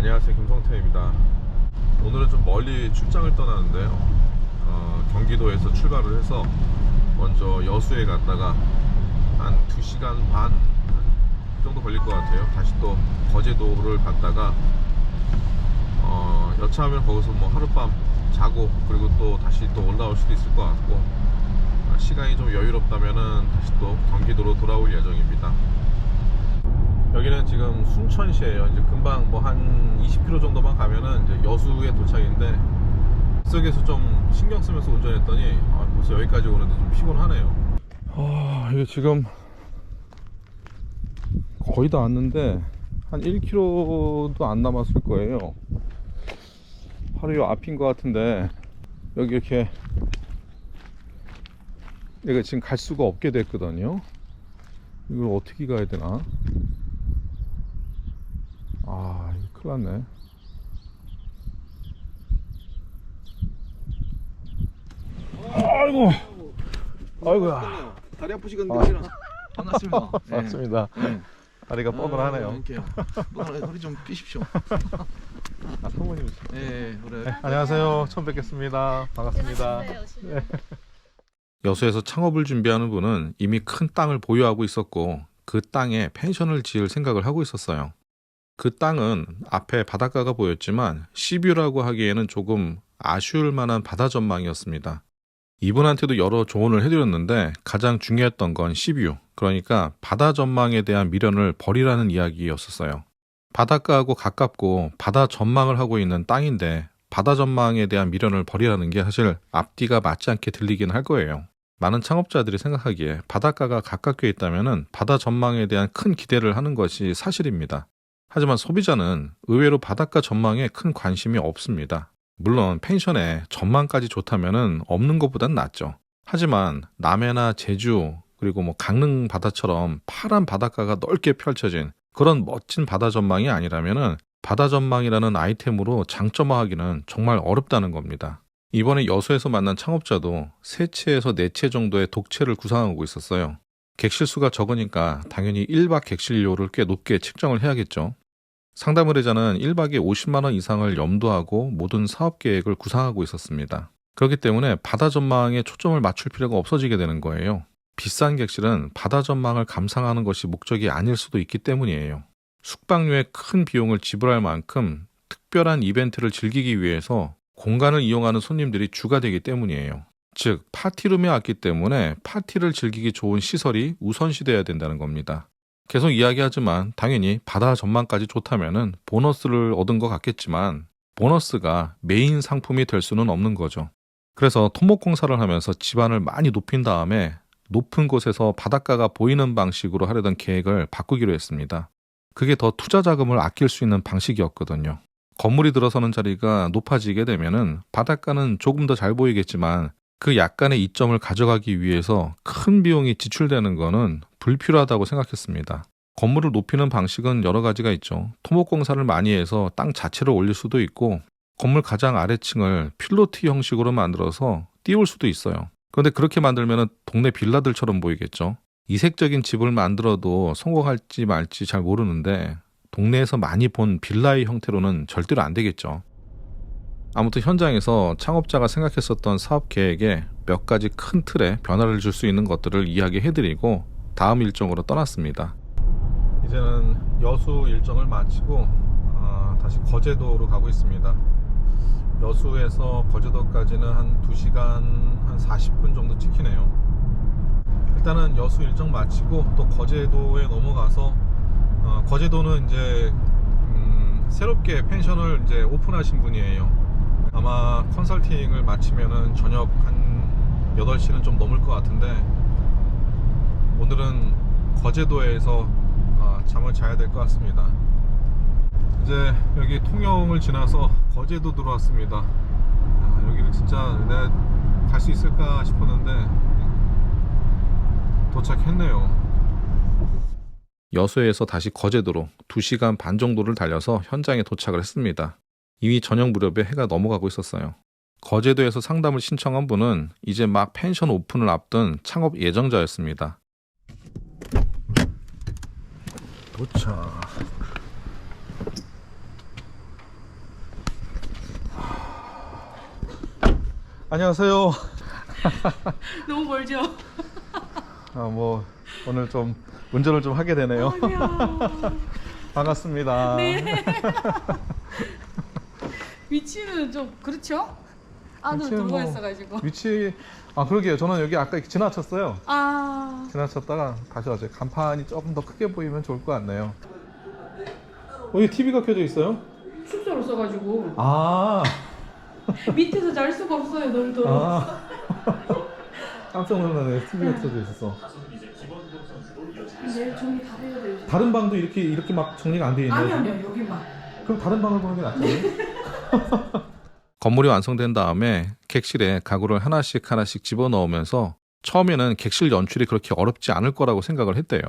안녕하세요, 김성태입니다. 오늘은 좀 멀리 출장을 떠나는데요. 경기도에서 출발을 해서 먼저 여수에 갔다가 한 2시간 반 정도 걸릴 것 같아요. 다시 또 거제도를 갔다가 여차하면 거기서 뭐 하룻밤 자고 그리고 또 다시 또 올라올 수도 있을 것 같고, 시간이 좀 여유롭다면은 다시 또 경기도로 돌아올 예정입니다. 여기는 지금 순천시에요. 이제 금방 뭐 한 20km 정도만 가면은 이제 여수에 도착인데, 속에서 좀 신경 쓰면서 운전했더니 벌써 여기까지 오는데 좀 피곤하네요. 이게 지금 거의 다 왔는데 한 1km도 안 남았을 거예요. 바로 요 앞인 것 같은데, 여기 이렇게 내가 지금 갈 수가 없게 됐거든요. 이걸 어떻게 가야 되나? 이거 큰일 났네. 아이고야. 다리 아프시겠는데. 반갑습니다. 맞습니다. 네. 다리가 뻐근하네요. 허리 좀 삐십시오. 사모님. 네, 그래. 네, 안녕하세요. 처음 뵙겠습니다. 반갑습니다. 네. 여수에서 창업을 준비하는 분은 이미 큰 땅을 보유하고 있었고, 그 땅에 펜션을 지을 생각을 하고 있었어요. 그 땅은 앞에 바닷가가 보였지만 시뷰라고 하기에는 조금 아쉬울 만한 바다 전망이었습니다. 이분한테도 여러 조언을 해드렸는데 가장 중요했던 건 시뷰, 그러니까 바다 전망에 대한 미련을 버리라는 이야기였었어요. 바닷가하고 가깝고 바다 전망을 하고 있는 땅인데 바다 전망에 대한 미련을 버리라는 게 사실 앞뒤가 맞지 않게 들리긴 할 거예요. 많은 창업자들이 생각하기에 바닷가가 가깝게 있다면 바다 전망에 대한 큰 기대를 하는 것이 사실입니다. 하지만 소비자는 의외로 바닷가 전망에 큰 관심이 없습니다. 물론 펜션에 전망까지 좋다면 없는 것보단 낫죠. 하지만 남해나 제주 그리고 뭐 강릉 바다처럼 파란 바닷가가 넓게 펼쳐진 그런 멋진 바다 전망이 아니라면 바다 전망이라는 아이템으로 장점화하기는 정말 어렵다는 겁니다. 이번에 여수에서 만난 창업자도 3채에서 4채 정도의 독채를 구상하고 있었어요. 객실수가 적으니까 당연히 1박 객실료를 꽤 높게 책정을 해야겠죠. 상담 의뢰자는 1박에 50만 원 이상을 염두하고 모든 사업 계획을 구상하고 있었습니다. 그렇기 때문에 바다 전망에 초점을 맞출 필요가 없어지게 되는 거예요. 비싼 객실은 바다 전망을 감상하는 것이 목적이 아닐 수도 있기 때문이에요. 숙박료에 큰 비용을 지불할 만큼 특별한 이벤트를 즐기기 위해서 공간을 이용하는 손님들이 주가 되기 때문이에요. 즉, 파티룸에 왔기 때문에 파티를 즐기기 좋은 시설이 우선시돼야 된다는 겁니다. 계속 이야기하지만 당연히 바다 전망까지 좋다면 보너스를 얻은 것 같겠지만 보너스가 메인 상품이 될 수는 없는 거죠. 그래서 토목공사를 하면서 집안을 많이 높인 다음에 높은 곳에서 바닷가가 보이는 방식으로 하려던 계획을 바꾸기로 했습니다. 그게 더 투자 자금을 아낄 수 있는 방식이었거든요. 건물이 들어서는 자리가 높아지게 되면은 바닷가는 조금 더 잘 보이겠지만 그 약간의 이점을 가져가기 위해서 큰 비용이 지출되는 거는 불필요하다고 생각했습니다. 건물을 높이는 방식은 여러 가지가 있죠. 토목공사를 많이 해서 땅 자체를 올릴 수도 있고, 건물 가장 아래층을 필로티 형식으로 만들어서 띄울 수도 있어요. 그런데 그렇게 만들면 동네 빌라들처럼 보이겠죠. 이색적인 집을 만들어도 성공할지 말지 잘 모르는데 동네에서 많이 본 빌라의 형태로는 절대로 안 되겠죠. 아무튼 현장에서 창업자가 생각했었던 사업 계획에 몇 가지 큰 틀에 변화를 줄 수 있는 것들을 이야기해드리고 다음 일정으로 떠났습니다. 이제는 여수 일정을 마치고 다시 거제도로 가고 있습니다. 여수에서 거제도까지는 한 2시간 한 40분 정도 찍히네요. 일단은 여수 일정 마치고 또 거제도에 넘어가서 거제도는 이제 새롭게 펜션을 이제 오픈하신 분이에요. 아마 컨설팅을 마치면은 저녁 한 8시는 좀 넘을 것 같은데, 오늘은 거제도에서 잠을 자야 될 것 같습니다. 이제 여기 통영을 지나서 거제도 들어왔습니다. 여기를 진짜 내가 갈 수 있을까 싶었는데 도착했네요. 여수에서 다시 거제도로 2시간 반 정도를 달려서 현장에 도착을 했습니다. 이미 저녁 무렵에 해가 넘어가고 있었어요. 거제도에서 상담을 신청한 분은 이제 막 펜션 오픈을 앞둔 창업 예정자였습니다. 도착. 안녕하세요. 너무 멀죠? 뭐 오늘 좀 운전을 좀 하게 되네요. 아니야. 반갑습니다. 네. 위치는 좀 그렇죠? 안으로 위치는 들어가 뭐- 있어가지고. 위치 그러게요. 저는 여기 아까 지나쳤어요. 아, 지나쳤다가 다시 왔어요. 간판이 조금 더 크게 보이면 좋을 것 같네요. 여기 TV가 켜져 있어요? 숙소로 써가지고 아, 밑에서 잘 수가 없어요. 너무 더워. 아. 깜짝 놀라네. TV가 켜져 있었어. 내일 정리 다 해야 돼요. 다른 방도 이렇게 막 정리가 안 돼 있나요? 아니요, 여기만. 그럼 다른 방을 보는 게 낫죠? 건물이 완성된 다음에 객실에 가구를 하나씩 집어넣으면서 처음에는 객실 연출이 그렇게 어렵지 않을 거라고 생각을 했대요.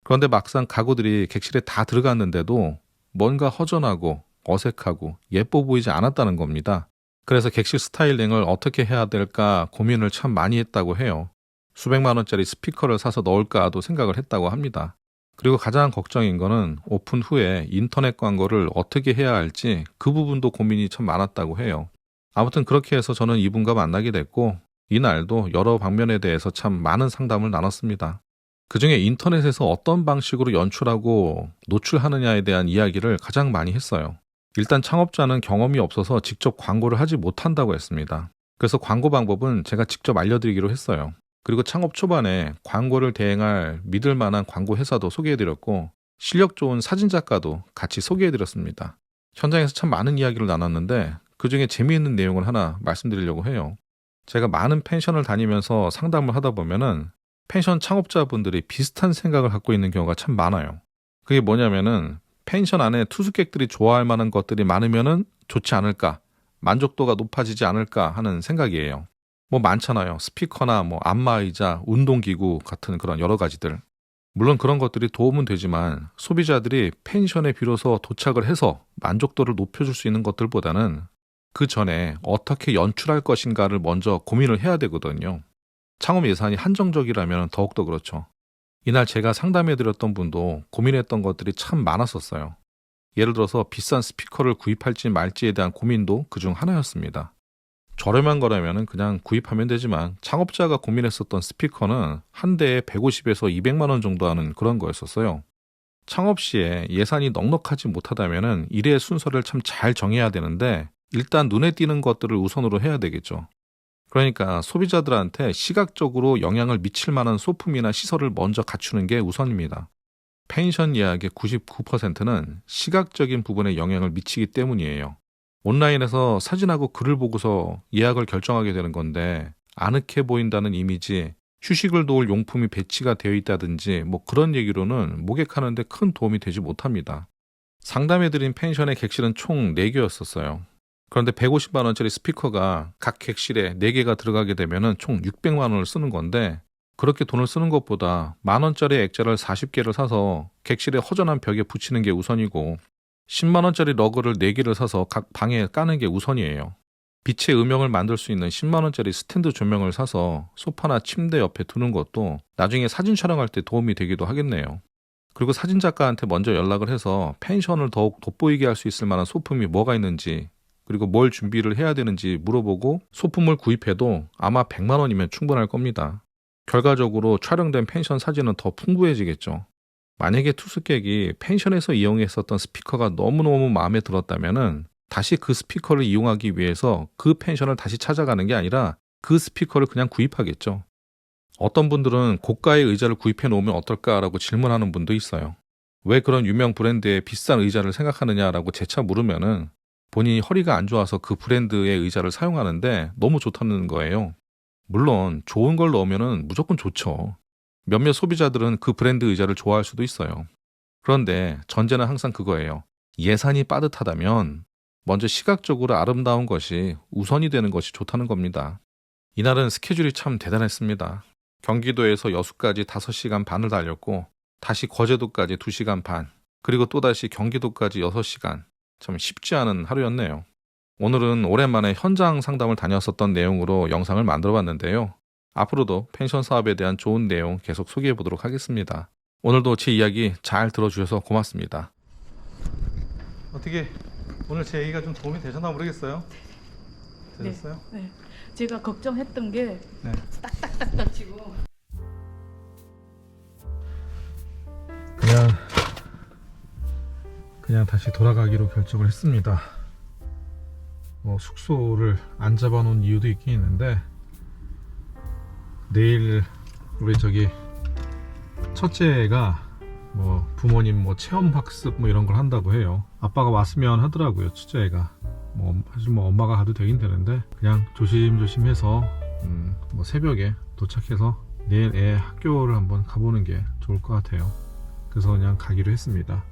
그런데 막상 가구들이 객실에 다 들어갔는데도 뭔가 허전하고 어색하고 예뻐 보이지 않았다는 겁니다. 그래서 객실 스타일링을 어떻게 해야 될까 고민을 참 많이 했다고 해요. 수백만 원짜리 스피커를 사서 넣을까도 생각을 했다고 합니다. 그리고 가장 걱정인 거는 오픈 후에 인터넷 광고를 어떻게 해야 할지 그 부분도 고민이 참 많았다고 해요. 아무튼 그렇게 해서 저는 이분과 만나게 됐고 이날도 여러 방면에 대해서 참 많은 상담을 나눴습니다. 그중에 인터넷에서 어떤 방식으로 연출하고 노출하느냐에 대한 이야기를 가장 많이 했어요. 일단 창업자는 경험이 없어서 직접 광고를 하지 못한다고 했습니다. 그래서 광고 방법은 제가 직접 알려드리기로 했어요. 그리고 창업 초반에 광고를 대행할 믿을 만한 광고 회사도 소개해드렸고 실력 좋은 사진작가도 같이 소개해드렸습니다. 현장에서 참 많은 이야기를 나눴는데 그중에 재미있는 내용을 하나 말씀드리려고 해요. 제가 많은 펜션을 다니면서 상담을 하다 보면은 펜션 창업자분들이 비슷한 생각을 갖고 있는 경우가 참 많아요. 그게 뭐냐면은 펜션 안에 투숙객들이 좋아할 만한 것들이 많으면은 좋지 않을까, 만족도가 높아지지 않을까 하는 생각이에요. 뭐 많잖아요. 스피커나 뭐 안마의자, 운동기구 같은 그런 여러 가지들. 물론 그런 것들이 도움은 되지만 소비자들이 펜션에 비로소 도착을 해서 만족도를 높여줄 수 있는 것들보다는 그 전에 어떻게 연출할 것인가를 먼저 고민을 해야 되거든요. 창업 예산이 한정적이라면 더욱더 그렇죠. 이날 제가 상담해드렸던 분도 고민했던 것들이 참 많았었어요. 예를 들어서 비싼 스피커를 구입할지 말지에 대한 고민도 그중 하나였습니다. 저렴한 거라면 그냥 구입하면 되지만 창업자가 고민했었던 스피커는 한 대에 150에서 200만 원 정도 하는 그런 거였었어요. 창업 시에 예산이 넉넉하지 못하다면 일의 순서를 참 잘 정해야 되는데 일단 눈에 띄는 것들을 우선으로 해야 되겠죠. 그러니까 소비자들한테 시각적으로 영향을 미칠 만한 소품이나 시설을 먼저 갖추는 게 우선입니다. 펜션 예약의 99%는 시각적인 부분에 영향을 미치기 때문이에요. 온라인에서 사진하고 글을 보고서 예약을 결정하게 되는 건데 아늑해 보인다는 이미지, 휴식을 도울 용품이 배치가 되어 있다든지 뭐 그런 얘기로는 모객하는데 큰 도움이 되지 못합니다. 상담해드린 펜션의 객실은 총 4개였었어요. 그런데 150만 원짜리 스피커가 각 객실에 4개가 들어가게 되면 총 600만 원을 쓰는 건데 그렇게 돈을 쓰는 것보다 만 원짜리 액자를 40개를 사서 객실의 허전한 벽에 붙이는 게 우선이고 10만 원짜리 러그를 4개를 사서 각 방에 까는 게 우선이에요. 빛의 음영을 만들 수 있는 10만 원짜리 스탠드 조명을 사서 소파나 침대 옆에 두는 것도 나중에 사진 촬영할 때 도움이 되기도 하겠네요. 그리고 사진작가한테 먼저 연락을 해서 펜션을 더욱 돋보이게 할 수 있을 만한 소품이 뭐가 있는지 그리고 뭘 준비를 해야 되는지 물어보고 소품을 구입해도 아마 100만 원이면 충분할 겁니다. 결과적으로 촬영된 펜션 사진은 더 풍부해지겠죠. 만약에 투숙객이 펜션에서 이용했었던 스피커가 너무너무 마음에 들었다면 다시 그 스피커를 이용하기 위해서 그 펜션을 다시 찾아가는 게 아니라 그 스피커를 그냥 구입하겠죠. 어떤 분들은 고가의 의자를 구입해 놓으면 어떨까라고 질문하는 분도 있어요. 왜 그런 유명 브랜드의 비싼 의자를 생각하느냐라고 재차 물으면은 본인이 허리가 안 좋아서 그 브랜드의 의자를 사용하는데 너무 좋다는 거예요. 물론 좋은 걸 넣으면 무조건 좋죠. 몇몇 소비자들은 그 브랜드 의자를 좋아할 수도 있어요. 그런데 전제는 항상 그거예요. 예산이 빠듯하다면 먼저 시각적으로 아름다운 것이 우선이 되는 것이 좋다는 겁니다. 이날은 스케줄이 참 대단했습니다. 경기도에서 여수까지 5시간 반을 달렸고 다시 거제도까지 2시간 반 그리고 또다시 경기도까지 6시간 참 쉽지 않은 하루였네요. 오늘은 오랜만에 현장 상담을 다녔었던 내용으로 영상을 만들어 봤는데요. 앞으로도 펜션 사업에 대한 좋은 내용 계속 소개해 보도록 하겠습니다. 오늘도 제 이야기 잘 들어주셔서 고맙습니다. 어떻게 오늘 제 얘기가 좀 도움이 되셨나 모르겠어요. 되셨어요? 네. 제가 걱정했던 게 네. 딱딱딱딱 치고. 그냥 다시 돌아가기로 결정을 했습니다. 뭐 숙소를 안 잡아놓은 이유도 있긴 있는데 내일 우리 저기 첫째가 뭐 부모님 뭐 체험 학습 뭐 이런 걸 한다고 해요. 아빠가 왔으면 하더라고요. 첫째가 뭐 사실 뭐 엄마가 가도 되긴 되는데 그냥 조심조심해서 뭐 새벽에 도착해서 내일 애 학교를 한번 가보는 게 좋을 것 같아요. 그래서 그냥 가기로 했습니다.